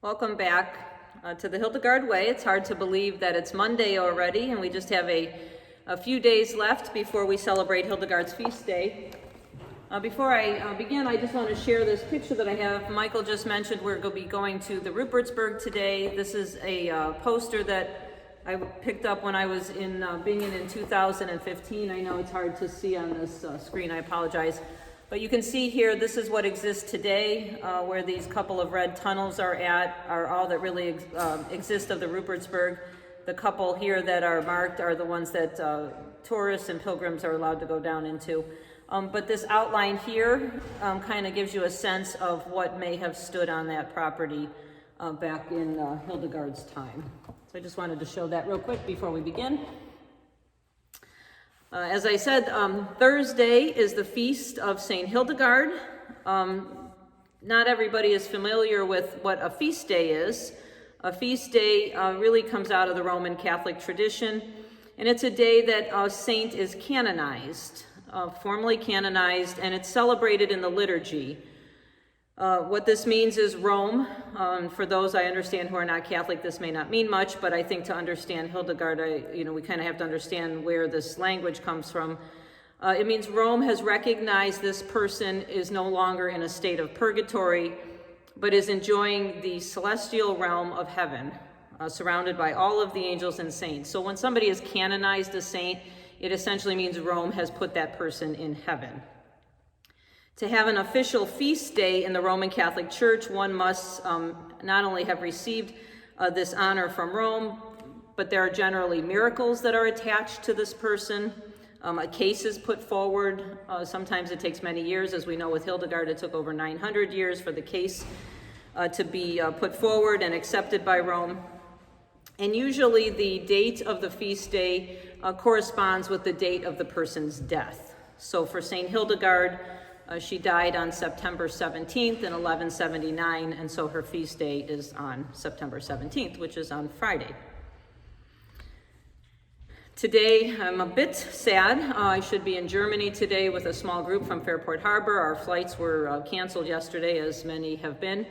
Welcome back to the Hildegard Way. It's hard to believe that it's Monday already, and we just have a few days left before we celebrate Hildegard's feast day. Before I begin, I just want to share this picture that I have. Michael just mentioned we're going to be going to the Rupertsberg today. This is a poster that I picked up when I was in Bingen in 2015. I know it's hard to see on this screen, I apologize. But you can see here, this is what exists today, where these couple of red tunnels are all that really exist of the Rupertsberg. The couple here that are marked are the ones that tourists and pilgrims are allowed to go down into. But this outline here kind of gives you a sense of what may have stood on that property back in Hildegard's time. So I just wanted to show that real quick before we begin. As I said, Thursday is the feast of St. Hildegard. Not everybody is familiar with what a feast day is. A feast day really comes out of the Roman Catholic tradition, and it's a day that a saint is canonized, formally canonized, and it's celebrated in the liturgy. What this means is Rome. For those I understand who are not Catholic, this may not mean much, but I think to understand Hildegard, we kind of have to understand where this language comes from. It means Rome has recognized this person is no longer in a state of purgatory, but is enjoying the celestial realm of heaven, surrounded by all of the angels and saints. So when somebody is canonized a saint, it essentially means Rome has put that person in heaven. To have an official feast day in the Roman Catholic Church, one must not only have received this honor from Rome, but there are generally miracles that are attached to this person. A case is put forward. Sometimes it takes many years. As we know with Hildegard, it took over 900 years for the case to be put forward and accepted by Rome. And usually the date of the feast day corresponds with the date of the person's death. So for St. Hildegard, she died on September 17th in 1179, and so her feast day is on September 17th, which is on Friday. Today, I'm a bit sad. I should be in Germany today with a small group from Fairport Harbor. Our flights were canceled yesterday, as many have been.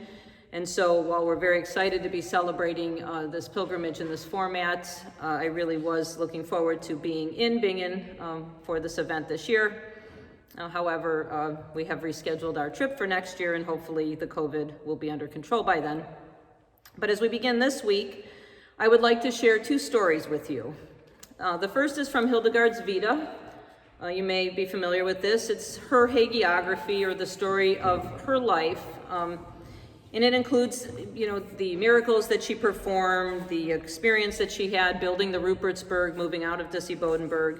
And so while we're very excited to be celebrating this pilgrimage in this format, I really was looking forward to being in Bingen for this event this year. However, we have rescheduled our trip for next year, and hopefully the COVID will be under control by then. But as we begin this week, I would like to share two stories with you. The first is from Hildegard's Vita. You may be familiar with this. It's her hagiography, or the story of her life. And it includes, the miracles that she performed, the experience that she had building the Rupertsberg, moving out of Bodenberg.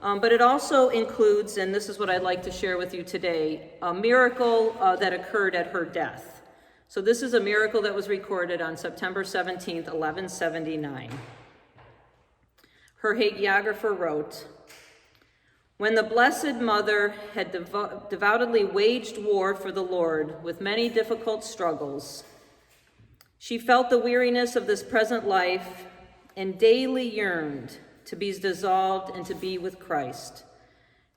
But it also includes, and this is what I'd like to share with you today, a miracle that occurred at her death. So this is a miracle that was recorded on September 17th, 1179. Her hagiographer wrote, "When the Blessed Mother had devoutly waged war for the Lord with many difficult struggles, she felt the weariness of this present life and daily yearned to be dissolved and to be with Christ.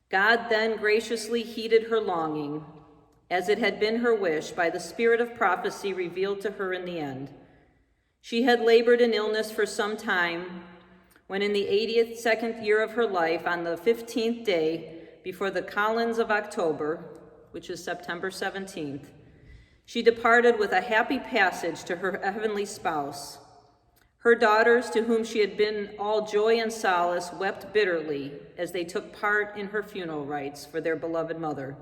God then graciously heeded her longing, as it had been her wish by the spirit of prophecy revealed to her in the end. She had labored in illness for some time, when in the 82nd year of her life, on the 15th day before the Kalends of October, which is September 17th, she departed with a happy passage to her heavenly spouse. Her daughters, to whom she had been all joy and solace, wept bitterly as they took part in her funeral rites for their beloved mother.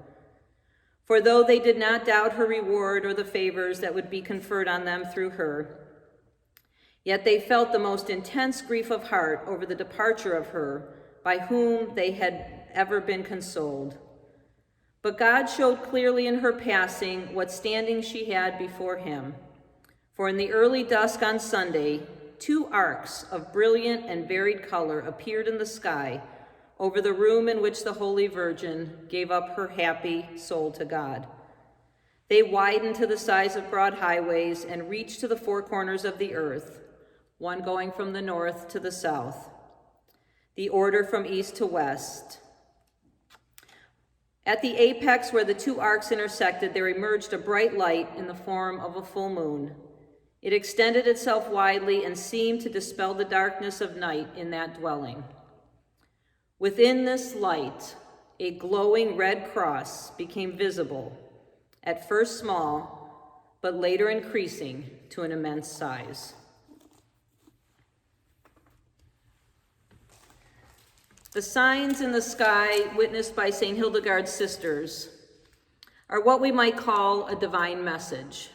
For though they did not doubt her reward or the favors that would be conferred on them through her, yet they felt the most intense grief of heart over the departure of her, by whom they had ever been consoled. But God showed clearly in her passing what standing she had before him. For in the early dusk on Sunday, 2 arcs of brilliant and varied color appeared in the sky over the room in which the Holy Virgin gave up her happy soul to God. They widened to the size of broad highways and reached to the 4 corners of the earth, one going from the north to the south, the order from east to west. At the apex where the 2 arcs intersected, there emerged a bright light in the form of a full moon. It extended itself widely and seemed to dispel the darkness of night in that dwelling. Within this light, a glowing red cross became visible, at first small, but later increasing to an immense size. The signs in the sky witnessed by St. Hildegard's sisters are what we might call a divine message.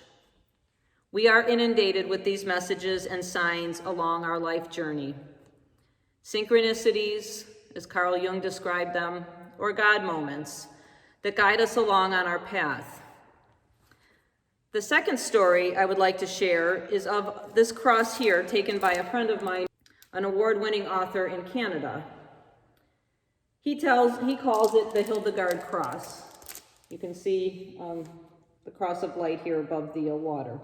We are inundated with these messages and signs along our life journey. Synchronicities, as Carl Jung described them, or God moments that guide us along on our path. The second story I would like to share is of this cross here, taken by a friend of mine, an award-winning author in Canada. He calls it the Hildegard cross. You can see the cross of light here above the water.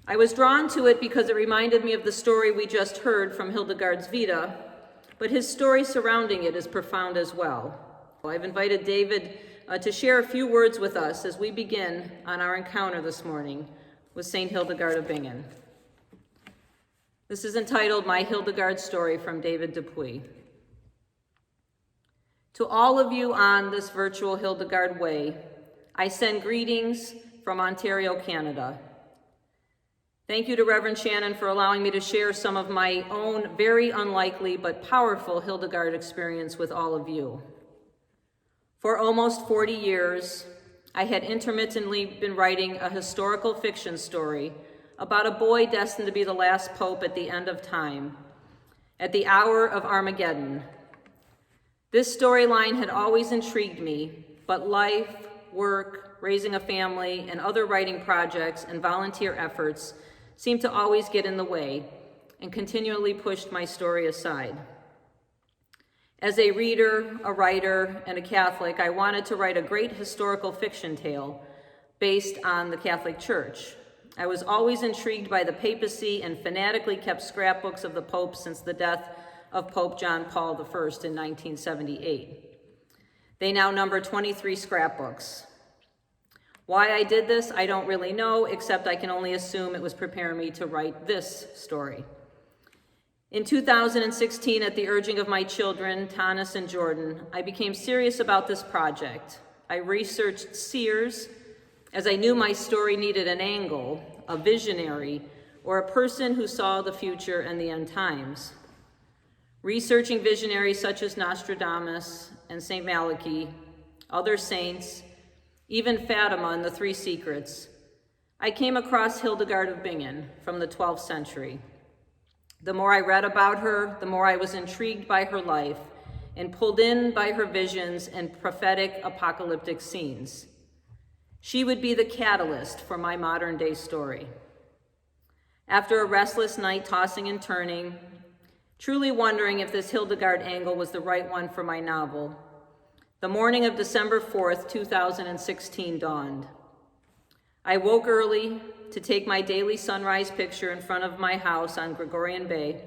I was drawn to it because it reminded me of the story we just heard from Hildegard's Vita, but his story surrounding it is profound as well. I've invited David to share a few words with us as we begin on our encounter this morning with St. Hildegard of Bingen. This is entitled My Hildegard Story from David Dupuy. To all of you on this virtual Hildegard Way, I send greetings from Ontario, Canada. Thank you to Reverend Shanon for allowing me to share some of my own very unlikely but powerful Hildegard experience with all of you. For almost 40 years, I had intermittently been writing a historical fiction story about a boy destined to be the last pope at the end of time, at the hour of Armageddon. This storyline had always intrigued me, but life, work, raising a family, and other writing projects and volunteer efforts seemed to always get in the way and continually pushed my story aside. As a reader, a writer, and a Catholic, I wanted to write a great historical fiction tale based on the Catholic Church. I was always intrigued by the papacy and fanatically kept scrapbooks of the popes since the death of Pope John Paul I in 1978. They now number 23 scrapbooks. Why I did this, I don't really know, except I can only assume it was preparing me to write this story. In 2016, at the urging of my children, Tanis and Jordan, I became serious about this project. I researched seers, as I knew my story needed an angle, a visionary, or a person who saw the future and the end times. Researching visionaries such as Nostradamus and St. Malachi, other saints, even Fatima and the Three Secrets, I came across Hildegard of Bingen from the 12th century. The more I read about her, the more I was intrigued by her life and pulled in by her visions and prophetic apocalyptic scenes. She would be the catalyst for my modern day story. After a restless night tossing and turning, truly wondering if this Hildegard angle was the right one for my novel, the morning of December 4th, 2016 dawned. I woke early to take my daily sunrise picture in front of my house on Gregorian Bay,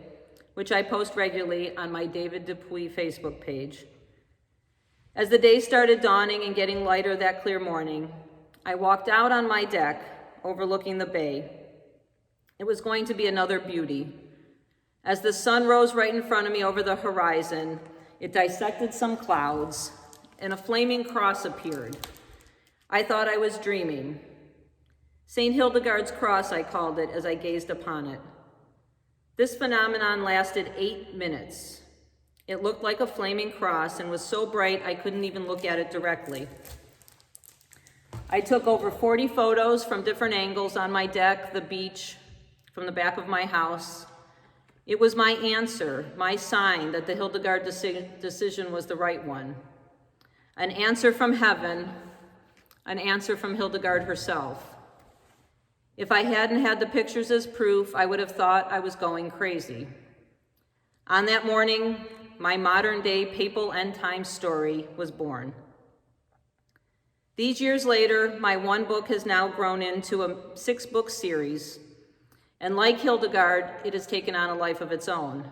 which I post regularly on my David Dupuy Facebook page. As the day started dawning and getting lighter that clear morning, I walked out on my deck overlooking the bay. It was going to be another beauty. As the sun rose right in front of me over the horizon, it dissected some clouds and a flaming cross appeared. I thought I was dreaming. St. Hildegard's cross, I called it as I gazed upon it. This phenomenon lasted 8 minutes. It looked like a flaming cross and was so bright I couldn't even look at it directly. I took over 40 photos from different angles on my deck, the beach, from the back of my house. It was my answer, my sign that the Hildegard decision was the right one. An answer from heaven, an answer from Hildegard herself. If I hadn't had the pictures as proof, I would have thought I was going crazy. On that morning, my modern-day papal end time story was born. These years later, my one book has now grown into a 6-book series, and like Hildegard, it has taken on a life of its own.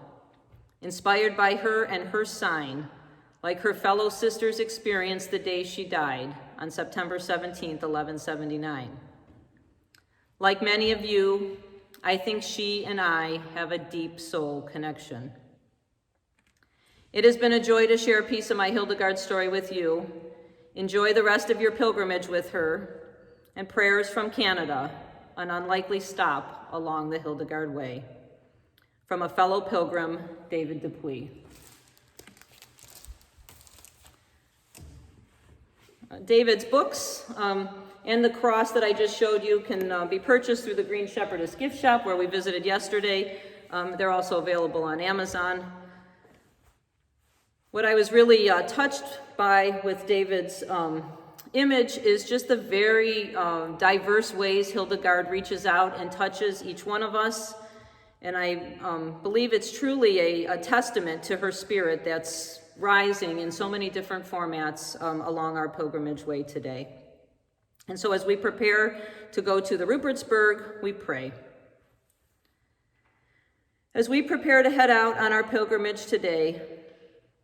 Inspired by her and her sign, like her fellow sisters experienced the day she died on September 17th, 1179. Like many of you, I think she and I have a deep soul connection. It has been a joy to share a piece of my Hildegard story with you. Enjoy the rest of your pilgrimage with her, and prayers from Canada, an unlikely stop along the Hildegard Way. From a fellow pilgrim, David Dupuy. David's books and the cross that I just showed you can be purchased through the Green Shepherdess gift shop where we visited yesterday. They're also available on Amazon. What I was really touched by with David's image is just the very diverse ways Hildegard reaches out and touches each one of us. And I believe it's truly a testament to her spirit that's rising in so many different formats along our pilgrimage way today. And so as we prepare to go to the Rupertsberg, we pray. As we prepare to head out on our pilgrimage today,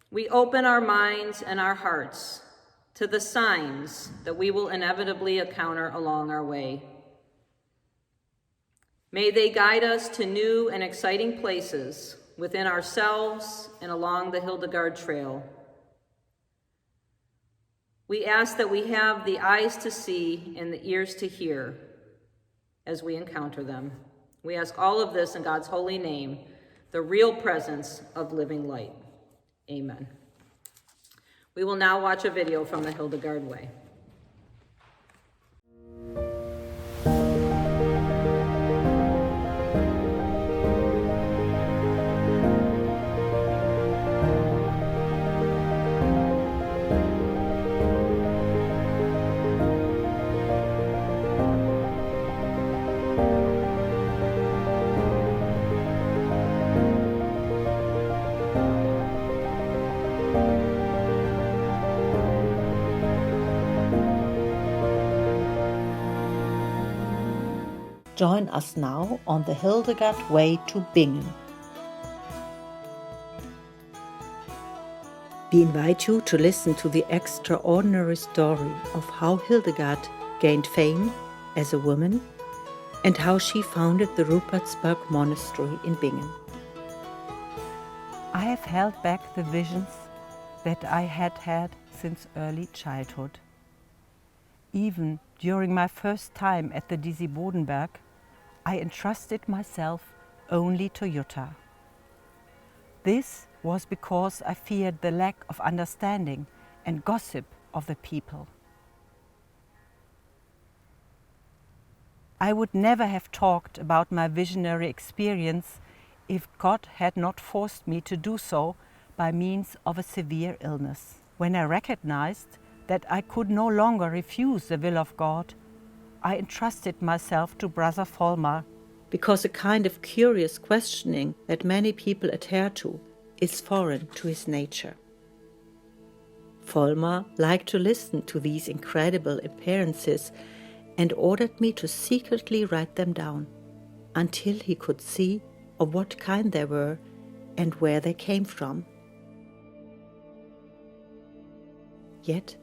we open our minds and our hearts to the signs that we will inevitably encounter along our way. May they guide us to new and exciting places within ourselves and along the Hildegard Trail. We ask that we have the eyes to see and the ears to hear as we encounter them. We ask all of this in God's holy name, the real presence of living light. Amen. We will now watch a video from the Hildegard Way. Join us now on the Hildegard Way to Bingen. We invite you to listen to the extraordinary story of how Hildegard gained fame as a woman and how she founded the Rupertsberg monastery in Bingen. I have held back the visions that I had had since early childhood. Even during my first time at the Bodenberg, I entrusted myself only to Jutta. This was because I feared the lack of understanding and gossip of the people. I would never have talked about my visionary experience if God had not forced me to do so by means of a severe illness. When I recognized that I could no longer refuse the will of God, I entrusted myself to Brother Volmar. Because a kind of curious questioning that many people adhere to is foreign to his nature. Volmar liked to listen to these incredible appearances and ordered me to secretly write them down until he could see of what kind they were and where they came from. Yet,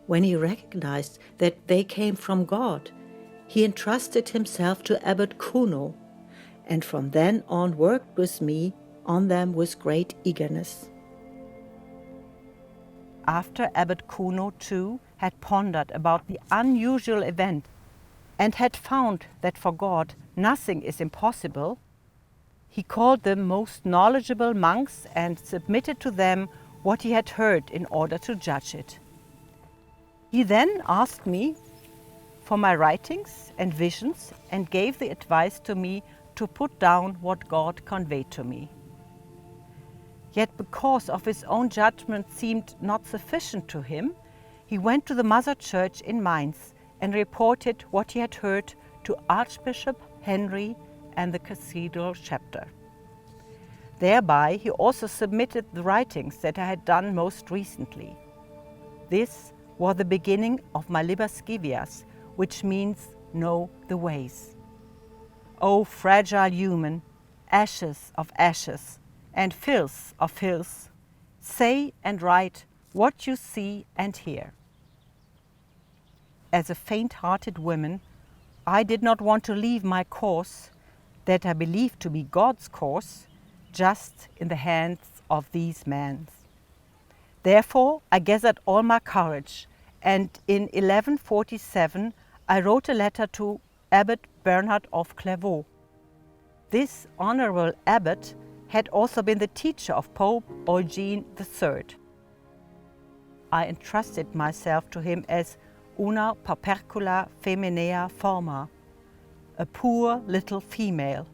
when he recognized that they came from God, he entrusted himself to Abbot Kuno, and from then on worked with me on them with great eagerness. After Abbot Kuno too had pondered about the unusual event and had found that for God nothing is impossible, he called the most knowledgeable monks and submitted to them what he had heard in order to judge it. He then asked me for my writings and visions and gave the advice to me to put down what God conveyed to me. Yet because of his own judgment seemed not sufficient to him, he went to the Mother Church in Mainz and reported what he had heard to Archbishop Henry and the Cathedral chapter. Thereby he also submitted the writings that I had done most recently. This was the beginning of my Liber Scivias, which means know the ways. O fragile human, ashes of ashes, and filth of filth, say and write what you see and hear. as a faint-hearted woman, I did not want to leave my course, that I believed to be God's course, just in the hands of these men. Therefore, I gathered all my courage, and in 1147 I wrote a letter to Abbot Bernhard of Clairvaux. This honorable abbot had also been the teacher of Pope Eugene III. I entrusted myself to him as una paupercula feminea forma, a poor little female,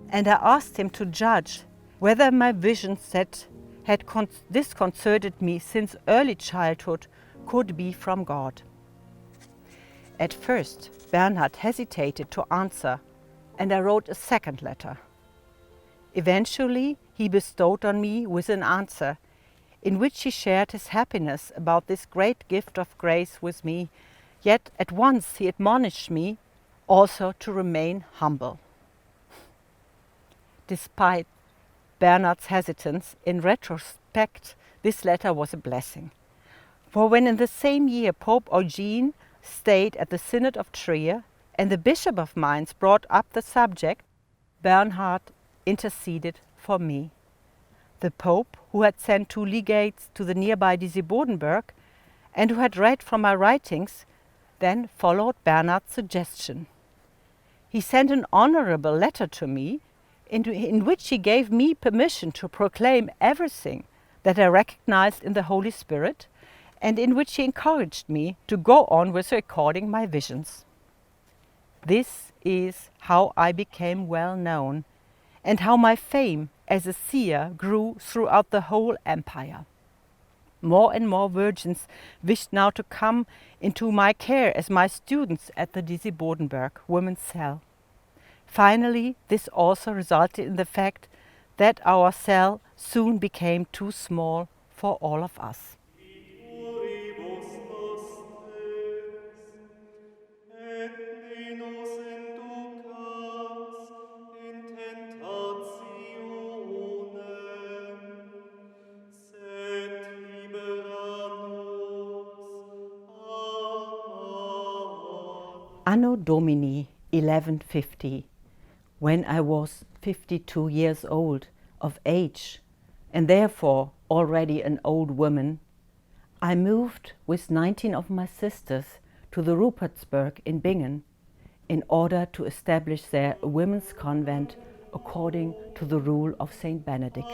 and I asked him to judge whether my visions that had disconcerted me since early childhood could be from God. At first, Bernhard hesitated to answer, and I wrote a second letter. Eventually, he bestowed on me with an answer, in which he shared his happiness about this great gift of grace with me, yet at once he admonished me also to remain humble. Despite Bernhard's hesitance, in retrospect, this letter was a blessing. For when in the same year Pope Eugene stayed at the Synod of Trier and the Bishop of Mainz brought up the subject, Bernhard interceded for me. The Pope, who had sent 2 legates to the nearby Disibodenberg and who had read from my writings, then followed Bernhard's suggestion. He sent an honorable letter to me in which he gave me permission to proclaim everything that I recognized in the Holy Spirit, and in which he encouraged me to go on with recording my visions. This is how I became well known, and how my fame as a seer grew throughout the whole empire. More and more virgins wished now to come into my care as my students at the Disibodenberg women's cell. Finally, this also resulted in the fact that our cell soon became too small for all of us. Anno Domini 1150, when I was 52 years old, of age, and therefore already an old woman, I moved with 19 of my sisters to the Rupertsberg in Bingen in order to establish there a women's convent according to the rule of Saint Benedict.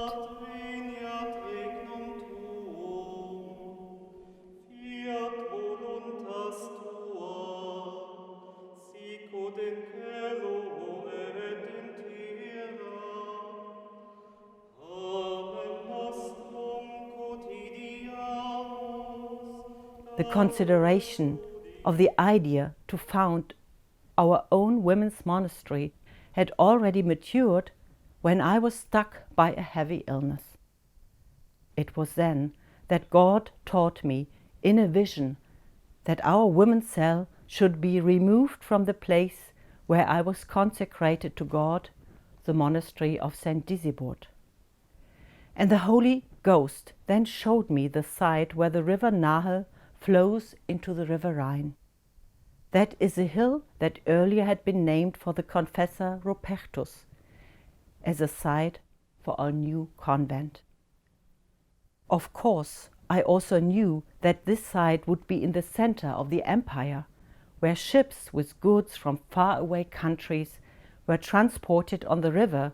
The consideration of the idea to found our own women's monastery had already matured when I was struck by a heavy illness. It was then that God taught me in a vision that our women's cell should be removed from the place where I was consecrated to God, the monastery of St. Disibod. And the Holy Ghost then showed me the site where the river Nahe flows into the river Rhine. That is a hill that earlier had been named for the confessor Rupertus as a site for our new convent. Of course, I also knew that this site would be in the center of the empire, where ships with goods from faraway countries were transported on the river,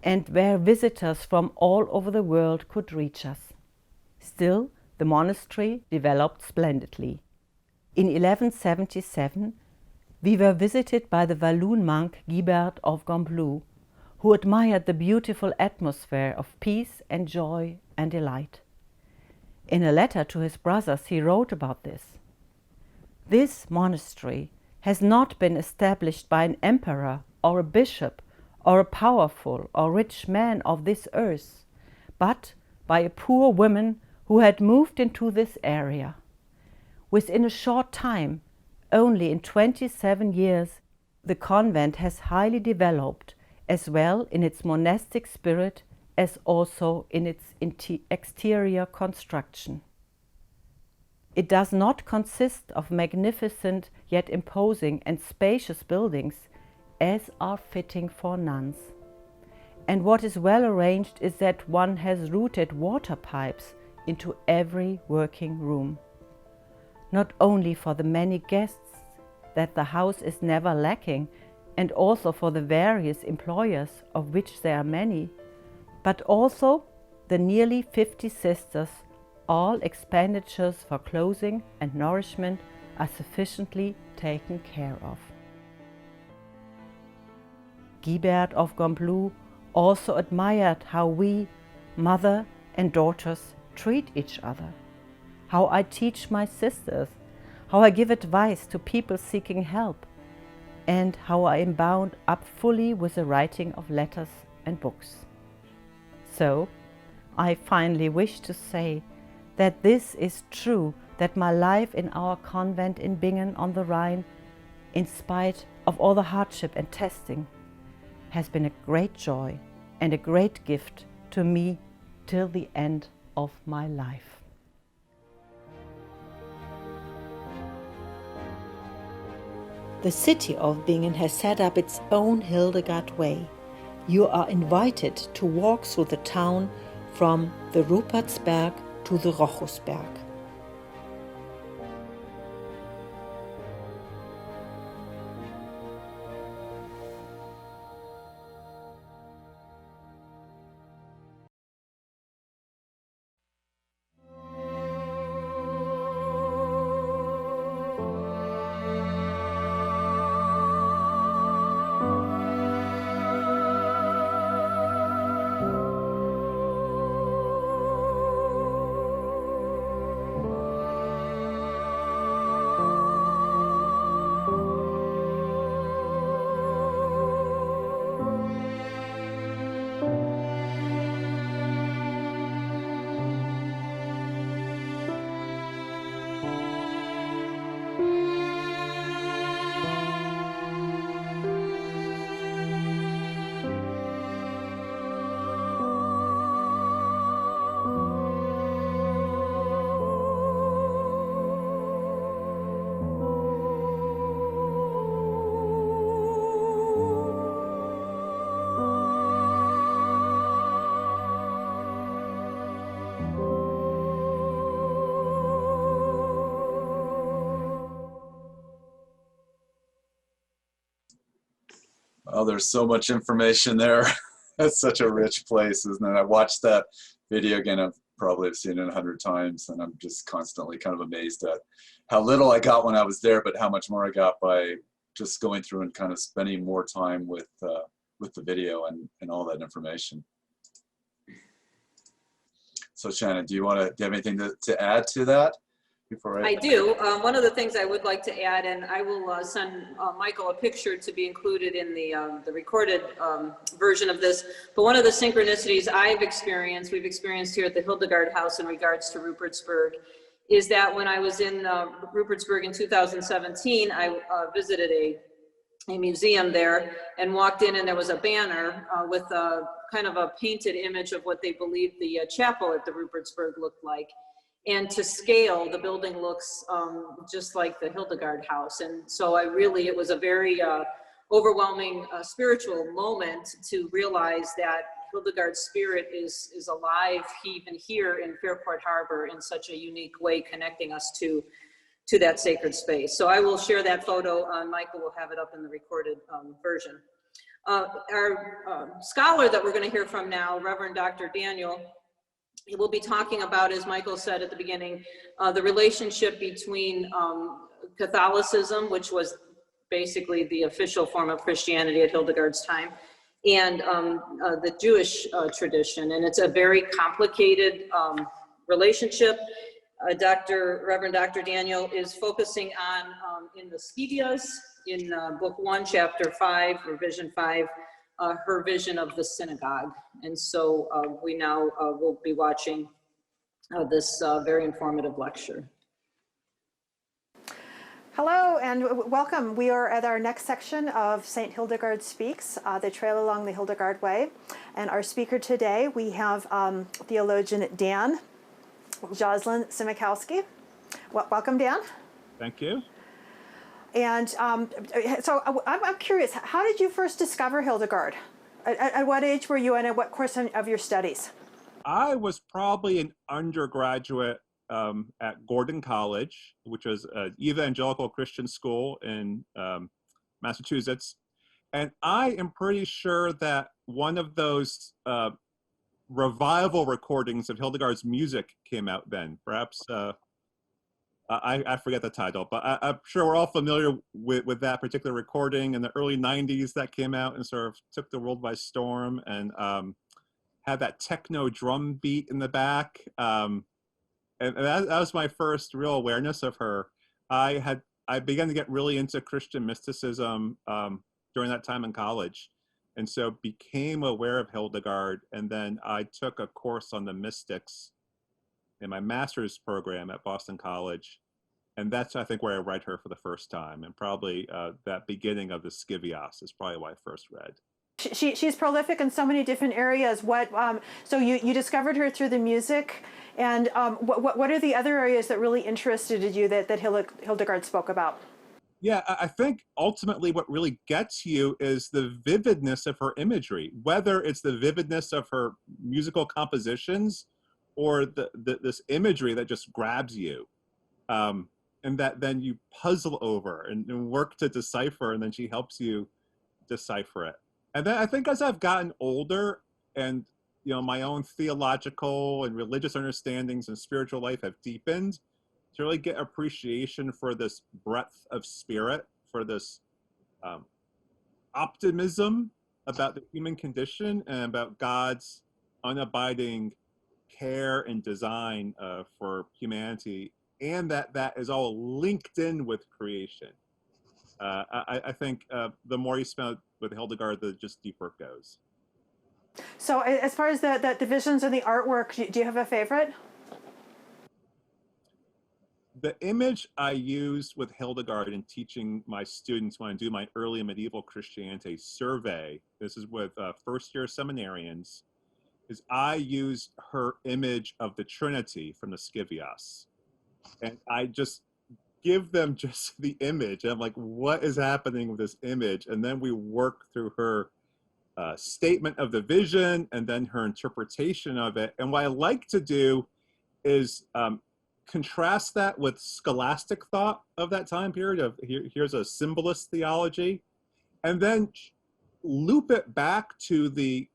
and where visitors from all over the world could reach us. Still, the monastery developed splendidly. In 1177, we were visited by the Walloon monk Guibert of Gembloux, who admired the beautiful atmosphere of peace and joy and delight. In a letter to his brothers, he wrote about this. This monastery has not been established by an emperor or a bishop or a powerful or rich man of this earth, but by a poor woman who had moved into this area. Within a short time, only in 27 years, the convent has highly developed, as well in its monastic spirit as also in its exterior construction. It does not consist of magnificent yet imposing and spacious buildings, as are fitting for nuns. And what is well arranged is that one has routed water pipes into every working room. Not only for the many guests that the house is never lacking, and also for the various employers, of which there are many, but also the nearly 50 sisters, all expenditures for clothing and nourishment are sufficiently taken care of. Guibert of Gambloux also admired how we, mother and daughters, treat each other, how I teach my sisters, how I give advice to people seeking help, and how I am bound up fully with the writing of letters and books. So, I finally wish to say that this is true, that my life in our convent in Bingen on the Rhine, in spite of all the hardship and testing, has been a great joy and a great gift to me till the end of my life. The city of Bingen has set up its own Hildegard Way. You are invited to walk through the town from the Rupertsberg to the Rochusberg. Oh, there's so much information there. It's such a rich place, isn't it? I watched that video again. I've probably seen it 100 times, and I'm just constantly kind of amazed at how little I got when I was there, but how much more I got by just going through and kind of spending more time with the video and all that information. So Shannon, do you have anything to add to that? I do. One of the things I would like to add, and I will send Michael a picture to be included in the recorded version of this, but one of the synchronicities we've experienced here at the Hildegard House in regards to Rupertsberg, is that when I was in Rupertsberg in 2017, I visited a museum there and walked in, and there was a banner with a kind of a painted image of what they believed the chapel at the Rupertsberg looked like. And to scale, the building looks just like the Hildegard House. And so it was a very overwhelming spiritual moment to realize that Hildegard's spirit is alive even here in Fairport Harbor in such a unique way, connecting us to that sacred space. So I will share that photo. Michael will have it up in the recorded version. Our scholar that we're going to hear from now, Reverend Dr. Daniel, we'll be talking about, as Michael said at the beginning, the relationship between Catholicism, which was basically the official form of Christianity at Hildegard's time, and the Jewish tradition. And it's a very complicated relationship. Reverend Dr. Daniel is focusing on, in the Scivias, in book 1, chapter 5, revision 5, her vision of the synagogue. And so we now will be watching this very informative lecture. Hello and welcome. We are at our next section of St. Hildegard Speaks, the trail along the Hildegard Way. And our speaker today, we have theologian Dan Joslyn-Siemiatkoski. Welcome, Dan. Thank you. And so I'm curious, how did you first discover Hildegard? At what age were you, and at what course of your studies? I was probably an undergraduate at Gordon College, which was an evangelical Christian school in Massachusetts. And I am pretty sure that one of those revival recordings of Hildegard's music came out then. Perhaps, I forget the title, but I'm sure we're all familiar with that particular recording in the early 90s that came out and sort of took the world by storm, and had that techno drum beat in the back. And that was my first real awareness of her. I began to get really into Christian mysticism during that time in college, and so became aware of Hildegard. And then I took a course on the mystics in my master's program at Boston College, and that's, I think, where I read her for the first time. And probably that beginning of the Scivias is probably what I first read. She's prolific in so many different areas. So you discovered her through the music, and what are the other areas that really interested you that Hildegard spoke about? Yeah, I think ultimately what really gets you is the vividness of her imagery, whether it's the vividness of her musical compositions or this imagery that just grabs you, and that then you puzzle over and work to decipher, and then she helps you decipher it. And then I think as I've gotten older, and my own theological and religious understandings and spiritual life have deepened, to really get appreciation for this breadth of spirit, for this optimism about the human condition and about God's unabiding care and design for humanity, and that is all linked in with creation. I think the more you spend with Hildegard, the just deeper it goes. So as far as the visions and the artwork, do you have a favorite? The image I use with Hildegard in teaching my students when I do my early medieval Christianity survey, this is with first-year seminarians, is I use her image of the Trinity from the Scivias. And I just give them just the image. I'm like, what is happening with this image? And then we work through her statement of the vision and then her interpretation of it. And what I like to do is contrast that with scholastic thought of that time period of here's a symbolist theology, and then loop it back to the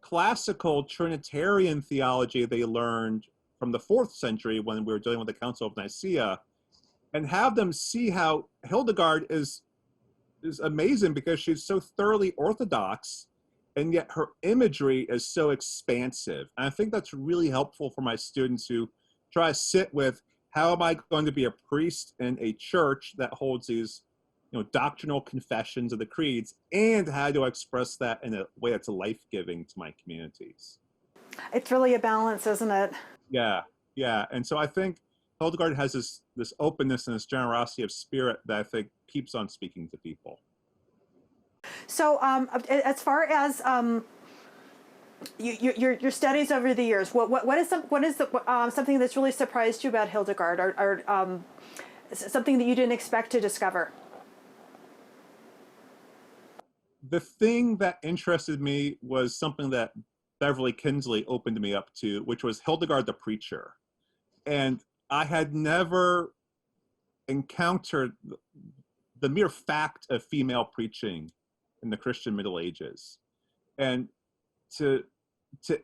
classical Trinitarian theology they learned from the 4th century when we were dealing with the Council of Nicaea, and have them see how Hildegard is amazing because she's so thoroughly orthodox, and yet her imagery is so expansive. And I think that's really helpful for my students who try to sit with, how am I going to be a priest in a church that holds these doctrinal confessions of the creeds, and how do I express that in a way that's life-giving to my communities? It's really a balance, isn't it? Yeah. And so I think Hildegard has this openness and this generosity of spirit that I think keeps on speaking to people. So as far as your studies over the years, what is something that's really surprised you about Hildegard, or something that you didn't expect to discover? The thing that interested me was something that Beverly Kinsley opened me up to, which was Hildegard the preacher. And I had never encountered the mere fact of female preaching in the Christian Middle Ages. And to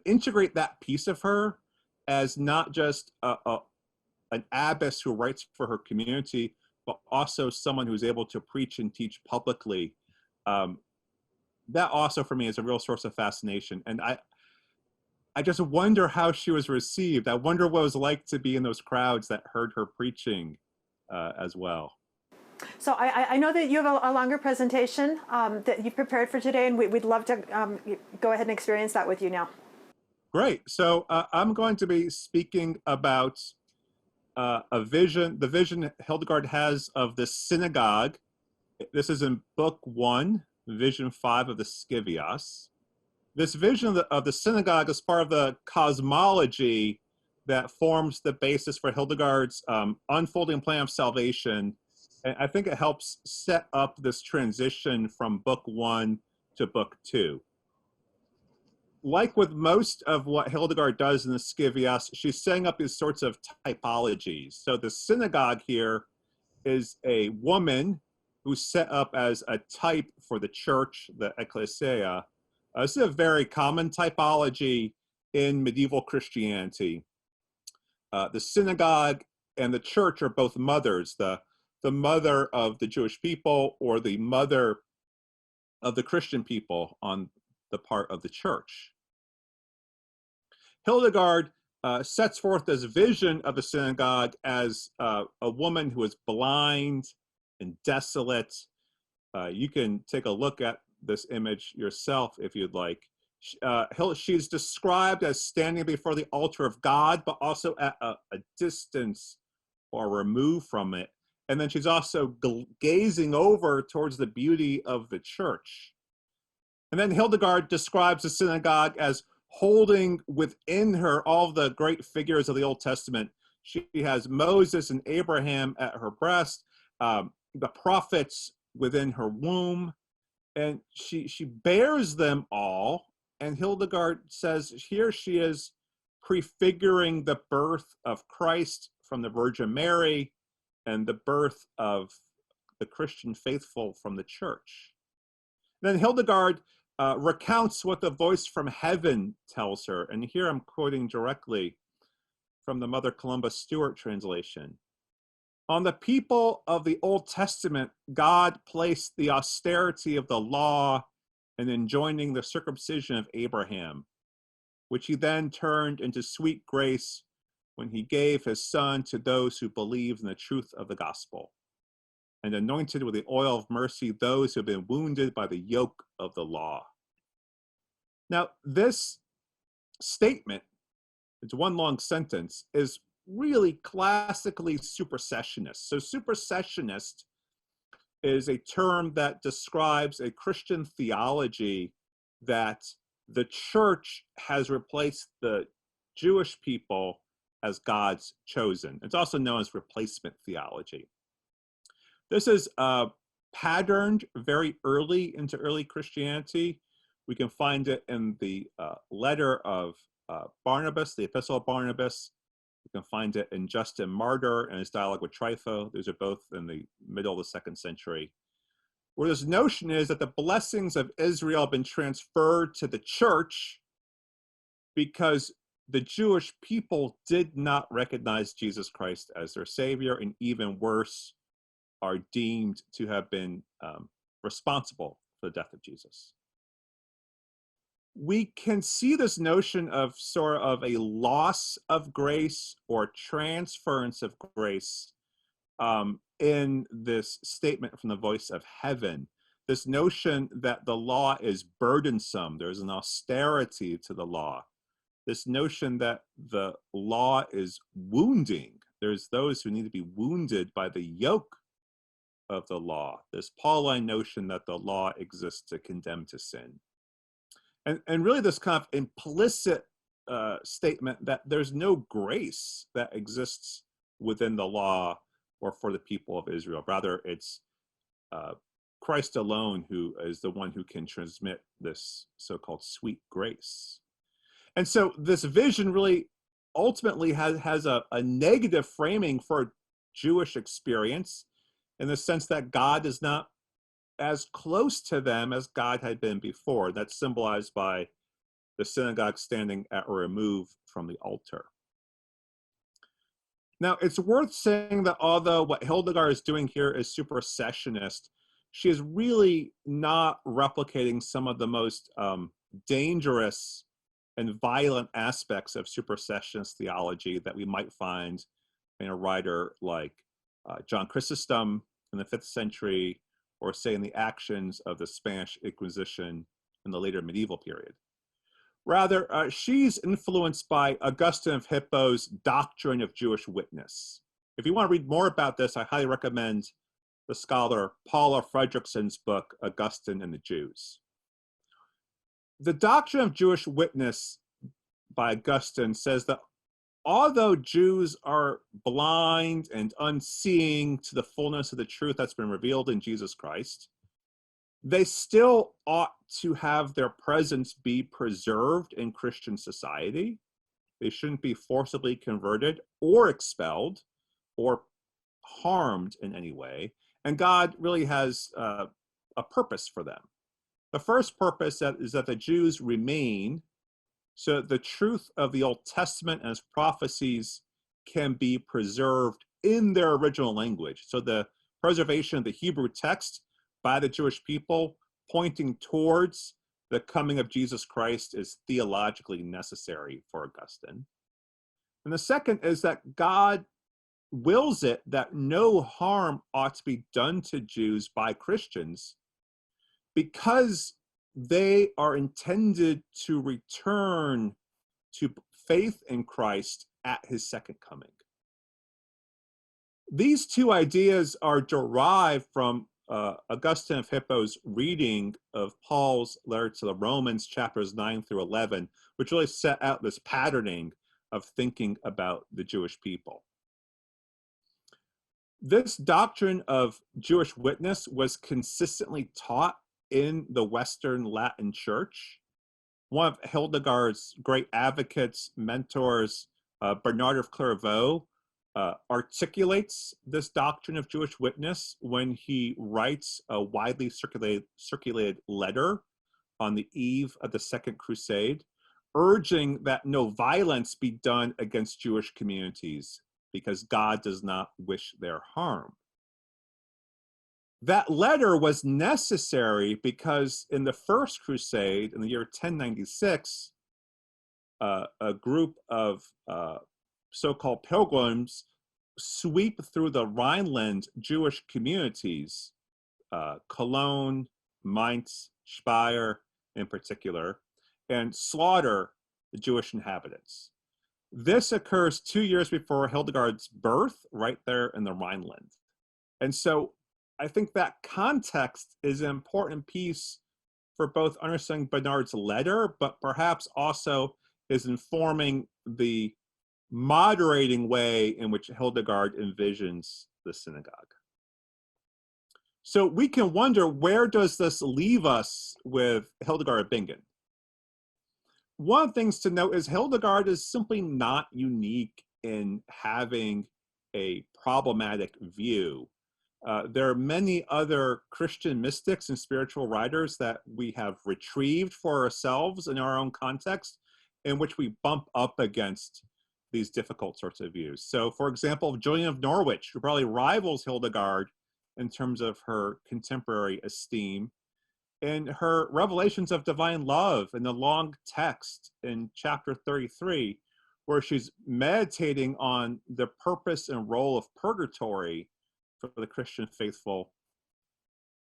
integrate that piece of her as not just an abbess who writes for her community, but also someone who's able to preach and teach publicly, that also for me is a real source of fascination. And I just wonder how she was received. I wonder what it was like to be in those crowds that heard her preaching as well. So I know that you have a longer presentation that you prepared for today, and we'd love to go ahead and experience that with you now. Great. So I'm going to be speaking about the vision Hildegard has of the synagogue. This is in Book 1, Vision 5 of the Scivias. This vision of the synagogue is part of the cosmology that forms the basis for Hildegard's unfolding plan of salvation. And I think it helps set up this transition from book 1 to book 2. Like with most of what Hildegard does in the Scivias, she's setting up these sorts of typologies. So the synagogue here is a woman who's set up as a type for the church, the ecclesia. This is a very common typology in medieval Christianity. The synagogue and the church are both mothers, the mother of the Jewish people or the mother of the Christian people on the part of the church. Hildegard sets forth this vision of the synagogue as a woman who is blind and desolate. You can take a look at this image yourself if you'd like. She's described as standing before the altar of God, but also at a distance or removed from it. And then she's also gazing over towards the beauty of the church. And then Hildegard describes the synagogue as holding within her all the great figures of the Old Testament. She has Moses and Abraham at her breast, the prophets within her womb, and she bears them all. And Hildegard says here she is prefiguring the birth of Christ from the Virgin Mary and the birth of the Christian faithful from the church. Then Hildegard recounts what the voice from heaven tells her. And here I'm quoting directly from the Mother Columbus Stewart translation. On the people of the Old Testament, God placed the austerity of the law and enjoining the circumcision of Abraham, which he then turned into sweet grace when he gave his son to those who believe in the truth of the gospel, and anointed with the oil of mercy those who have been wounded by the yoke of the law. Now, this statement, it's one long sentence, is really classically supersessionist. So supersessionist is a term that describes a Christian theology that the church has replaced the Jewish people as God's chosen. It's also known as replacement theology. This is patterned very early into early Christianity. We can find it in the letter of Barnabas, the Epistle of Barnabas. You can find it in Justin Martyr and his dialogue with Trypho. Those are both in the middle of the 2nd century. Where this notion is that the blessings of Israel have been transferred to the church because the Jewish people did not recognize Jesus Christ as their Savior, and even worse, are deemed to have been responsible for the death of Jesus. We can see this notion of sort of a loss of grace or transference of grace in this statement from the voice of heaven. This notion that the law is burdensome, there's an austerity to the law. This notion that the law is wounding, there's those who need to be wounded by the yoke of the law. This Pauline notion that the law exists to condemn to sin. And really this kind of implicit statement that there's no grace that exists within the law or for the people of Israel. Rather, it's Christ alone who is the one who can transmit this so-called sweet grace. And so this vision really ultimately has a negative framing for Jewish experience, in the sense that God is not as close to them as God had been before. That's symbolized by the synagogue standing at a remove from the altar. Now, it's worth saying that although what Hildegard is doing here is supersessionist, she is really not replicating some of the most dangerous and violent aspects of supersessionist theology that we might find in a writer like John Chrysostom in the 5th century, or say in the actions of the Spanish Inquisition in the later medieval period. Rather, she's influenced by Augustine of Hippo's doctrine of Jewish witness. If you want to read more about this, I highly recommend the scholar Paula Fredrikson's book, Augustine and the Jews. The doctrine of Jewish witness by Augustine says that although Jews are blind and unseeing to the fullness of the truth that's been revealed in Jesus Christ, they still ought to have their presence be preserved in Christian society. They shouldn't be forcibly converted or expelled or harmed in any way. And God really has a purpose for them. The first purpose is that the Jews remain so that the truth of the Old Testament and its prophecies can be preserved in their original language. So the preservation of the Hebrew text by the Jewish people pointing towards the coming of Jesus Christ is theologically necessary for Augustine. And the second is that God wills it that no harm ought to be done to Jews by Christians because they are intended to return to faith in Christ at his second coming. These two ideas are derived from Augustine of Hippo's reading of Paul's letter to the Romans, chapters 9 through 11, which really set out this patterning of thinking about the Jewish people. This doctrine of Jewish witness was consistently taught in the Western Latin Church. One of Hildegard's great advocates, mentors, Bernard of Clairvaux, articulates this doctrine of Jewish witness when he writes a widely circulated letter on the eve of the Second Crusade, urging that no violence be done against Jewish communities because God does not wish their harm. That letter was necessary because in the First Crusade, in the year 1096, a group of so-called pilgrims sweep through the Rhineland Jewish communities, Cologne, Mainz, Speyer in particular, and slaughter the Jewish inhabitants. This occurs 2 years before Hildegard's birth, right there in the Rhineland. And so I think that context is an important piece for both understanding Bernard's letter, but perhaps also is informing the moderating way in which Hildegard envisions the synagogue. So we can wonder, where does this leave us with Hildegard of Bingen? One of the things to note is Hildegard is simply not unique in having a problematic view. There are many other Christian mystics and spiritual writers that we have retrieved for ourselves in our own context, in which we bump up against these difficult sorts of views. So, for example, Julian of Norwich, who probably rivals Hildegard in terms of her contemporary esteem, in her revelations of divine love in the long text in chapter 33, where she's meditating on the purpose and role of purgatory for the Christian faithful,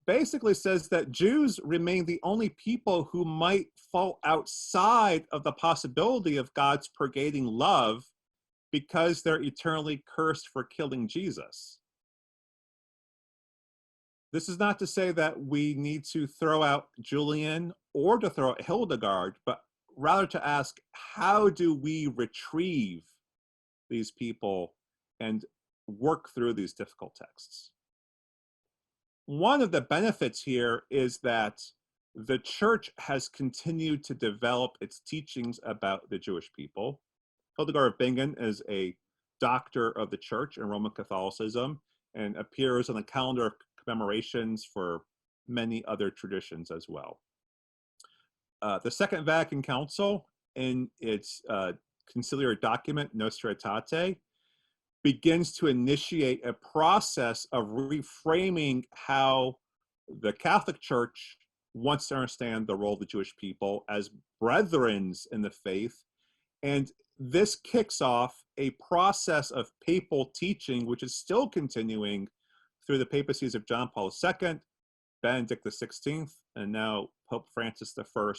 basically says that Jews remain the only people who might fall outside of the possibility of God's purgating love because they're eternally cursed for killing Jesus. This is not to say that we need to throw out Julian or to throw out Hildegard, but rather to ask, how do we retrieve these people and work through these difficult texts? One of the benefits here is that the church has continued to develop its teachings about the Jewish people. Hildegard of Bingen is a doctor of the church in Roman Catholicism and appears on the calendar of commemorations for many other traditions as well. The Second Vatican Council, in its conciliar document, Nostra Aetate, begins to initiate a process of reframing how the Catholic Church wants to understand the role of the Jewish people as brethrens in the faith. And this kicks off a process of papal teaching, which is still continuing through the papacies of John Paul II, Benedict XVI, and now Pope Francis I,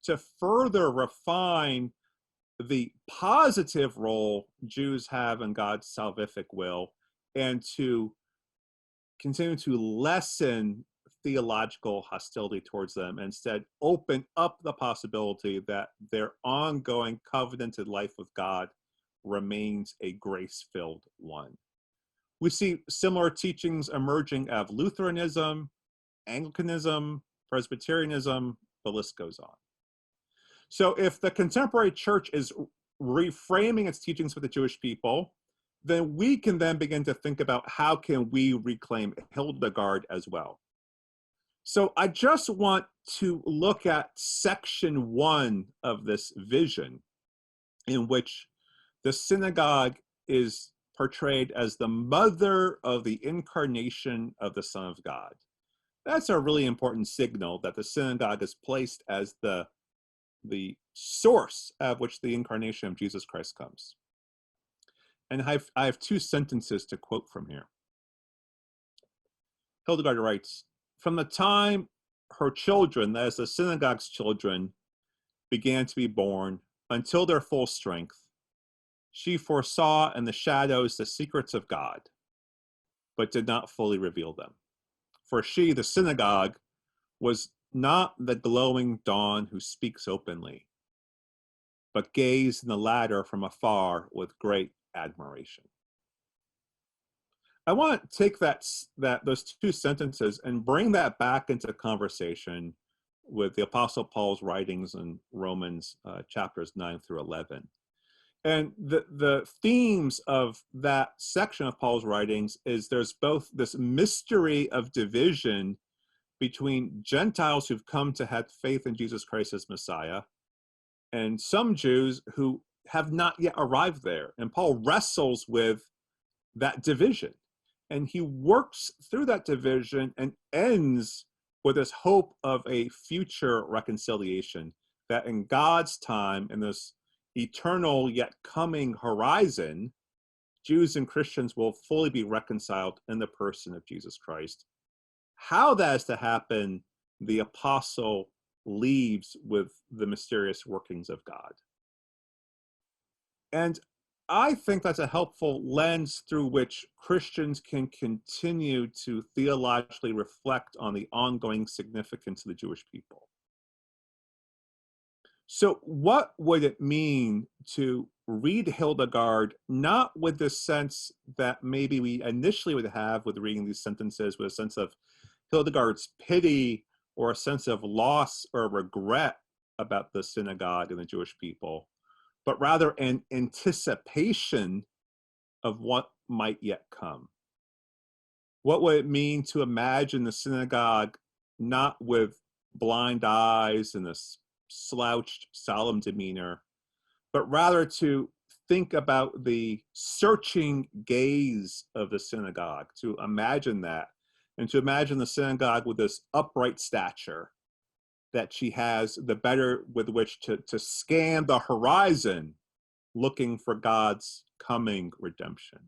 to further refine the positive role Jews have in God's salvific will, and to continue to lessen theological hostility towards them, and instead open up the possibility that their ongoing covenanted life with God remains a grace-filled one. We see similar teachings emerging of Lutheranism, Anglicanism, Presbyterianism, the list goes on. So if the contemporary church is reframing its teachings for the Jewish people, then we can then begin to think about how can we reclaim Hildegard as well. So I just want to look at section 1 of this vision, in which the synagogue is portrayed as the mother of the incarnation of the Son of God. That's a really important signal that the synagogue is placed as the source of which the incarnation of Jesus Christ comes. And I have 2 sentences to quote from here. Hildegard writes, "From the time her children, that is the synagogue's children, began to be born until their full strength, she foresaw in the shadows the secrets of God, but did not fully reveal them. For she, the synagogue, was not the glowing dawn who speaks openly, but gazed in the ladder from afar with great admiration." I want to take those 2 sentences and bring that back into conversation with the Apostle Paul's writings in Romans chapters 9 through 11. And the themes of that section of Paul's writings is there's both this mystery of division between Gentiles who've come to have faith in Jesus Christ as Messiah and some Jews who have not yet arrived there. And Paul wrestles with that division. And he works through that division and ends with this hope of a future reconciliation, that in God's time, in this eternal yet coming horizon, Jews and Christians will fully be reconciled in the person of Jesus Christ. How that is to happen, the apostle leaves with the mysterious workings of God. And I think that's a helpful lens through which Christians can continue to theologically reflect on the ongoing significance of the Jewish people. So what would it mean to read Hildegard, not with the sense that maybe we initially would have with reading these sentences, with a sense of Hildegard's pity or a sense of loss or regret about the synagogue and the Jewish people, but rather an anticipation of what might yet come? What would it mean to imagine the synagogue not with blind eyes and this slouched, solemn demeanor, but rather to think about the searching gaze of the synagogue, to imagine that, and to imagine the synagogue with this upright stature that she has, the better with which to scan the horizon, looking for God's coming redemption.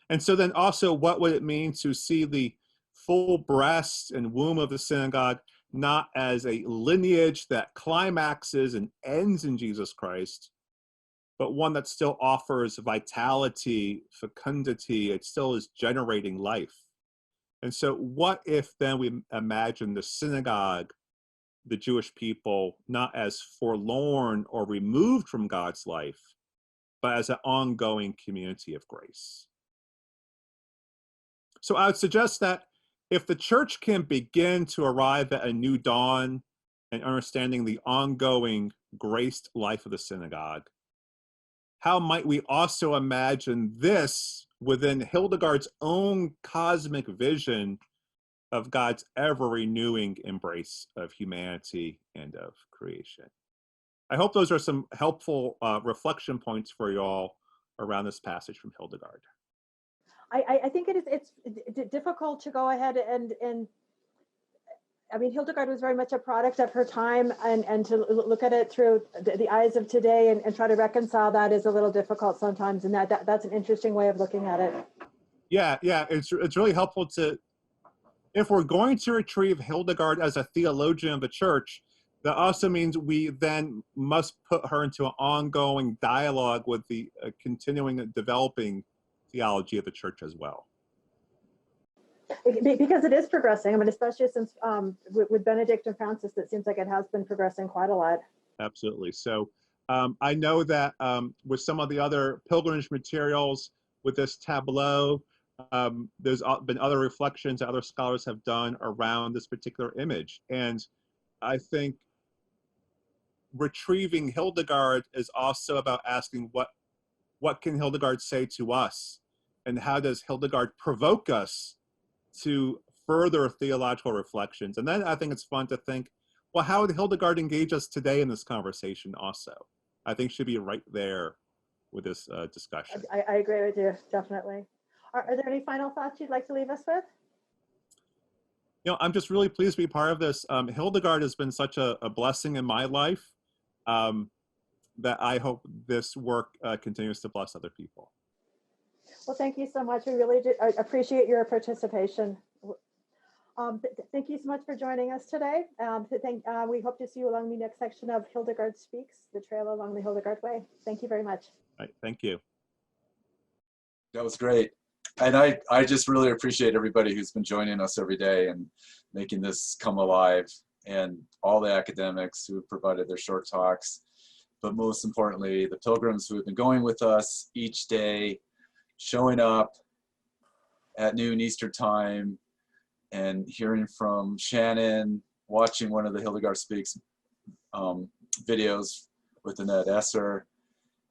And so then also, what would it mean to see the full breast and womb of the synagogue not as a lineage that climaxes and ends in Jesus Christ, but one that still offers vitality, fecundity, it still is generating life. And so what if then we imagine the synagogue, the Jewish people, not as forlorn or removed from God's life, but as an ongoing community of grace? So I would suggest that if the church can begin to arrive at a new dawn and understanding the ongoing graced life of the synagogue, how might we also imagine this within Hildegard's own cosmic vision of God's ever-renewing embrace of humanity and of creation? I hope those are some helpful reflection points for you all around this passage from Hildegard. I think it's difficult to go ahead and I mean, Hildegard was very much a product of her time, and to look at it through the eyes of today and try to reconcile that is a little difficult sometimes, and that's an interesting way of looking at it. Yeah, it's really helpful to, if we're going to retrieve Hildegard as a theologian of the church, that also means we then must put her into an ongoing dialogue with the continuing and developing theology of the church as well. Because it is progressing. I mean, especially since with Benedict and Francis, it seems like it has been progressing quite a lot. Absolutely. So I know that with some of the other pilgrimage materials, with this tableau, there's been other reflections that other scholars have done around this particular image. And I think retrieving Hildegard is also about asking what can Hildegard say to us? And how does Hildegard provoke us to further theological reflections? And then I think it's fun to think, well, how would Hildegard engage us today in this conversation also? I think should be right there with this discussion. I agree with you, definitely. Are there any final thoughts you'd like to leave us with? You know, I'm just really pleased to be part of this. Hildegard has been such a blessing in my life that I hope this work continues to bless other people. Well, thank you so much. We really appreciate your participation. Thank you so much for joining us today. We hope to see you along the next section of Hildegard Speaks, the trail along the Hildegard Way. Thank you very much. All right, thank you. That was great. And I just really appreciate everybody who's been joining us every day and making this come alive, and all the academics who have provided their short talks, but most importantly, the pilgrims who have been going with us each day, showing up at noon Eastern time and hearing from Shanon, watching one of the Hildegard Speaks videos with Annette Esser,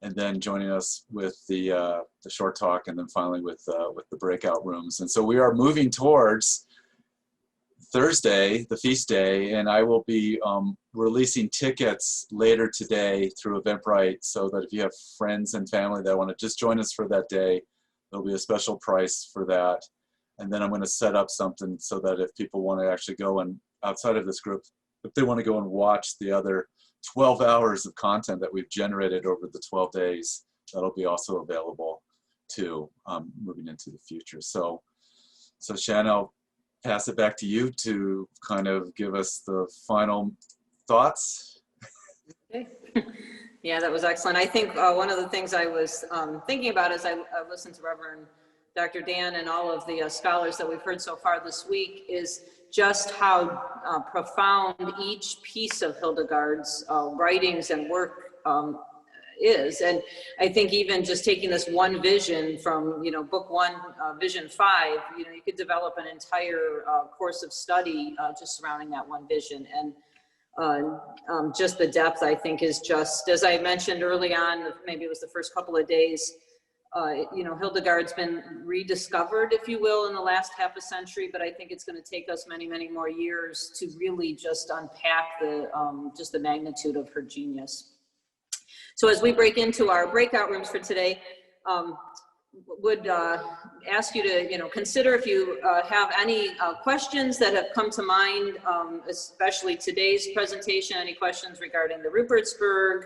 and then joining us with the short talk, and then finally with the breakout rooms. And so we are moving towards Thursday, the feast day, and I will be releasing tickets later today through Eventbrite, so that if you have friends and family that want to just join us for that day, there'll be a special price for that. And then I'm going to set up something so that if people want to actually go and outside of this group, if they want to go and watch the other 12 hours of content that we've generated over the 12 days, that'll be also available too, moving into the future. So Shannon, I'll pass it back to you to kind of give us the final thoughts. Okay. Yeah, that was excellent. I think one of the things I was thinking about as I listened to Reverend Dr. Dan and all of the scholars that we've heard so far this week is just how profound each piece of Hildegard's writings and work is. And I think even just taking this one vision from, book one, vision 5, you could develop an entire course of study just surrounding that one vision. And just the depth, I think, is just, as I mentioned early on, maybe it was the first couple of days, Hildegard's been rediscovered, if you will, in the last half a century, but I think it's going to take us many, many more years to really just unpack just the magnitude of her genius. So as we break into our breakout rooms for today, would ask you to, consider if you have any questions that have come to mind, especially today's presentation, any questions regarding the Rupertsberg,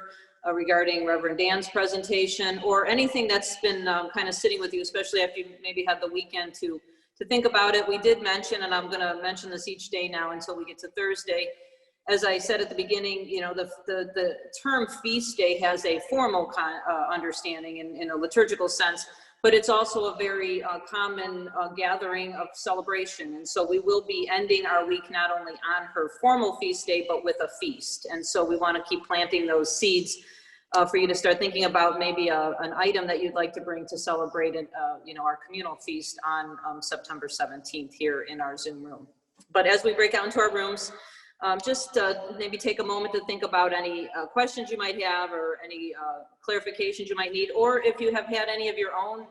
regarding Reverend Dan's presentation, or anything that's been kind of sitting with you, especially after you maybe had the weekend to think about it. We did mention, and I'm going to mention this each day now until we get to Thursday. As I said at the beginning, the term feast day has a formal understanding in a liturgical sense, but it's also a very common gathering of celebration. And so we will be ending our week not only on her formal feast day, but with a feast. And so we want to keep planting those seeds for you to start thinking about maybe an item that you'd like to bring to celebrate our communal feast on September 17th here in our Zoom room. But as we break out into our rooms, just maybe take a moment to think about any questions you might have, or any clarifications you might need, or if you have had any of your own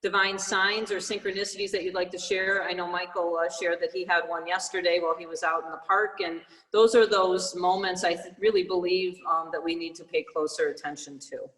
divine signs or synchronicities that you'd like to share. I know Michael shared that he had one yesterday while he was out in the park, and those are those moments I really believe that we need to pay closer attention to.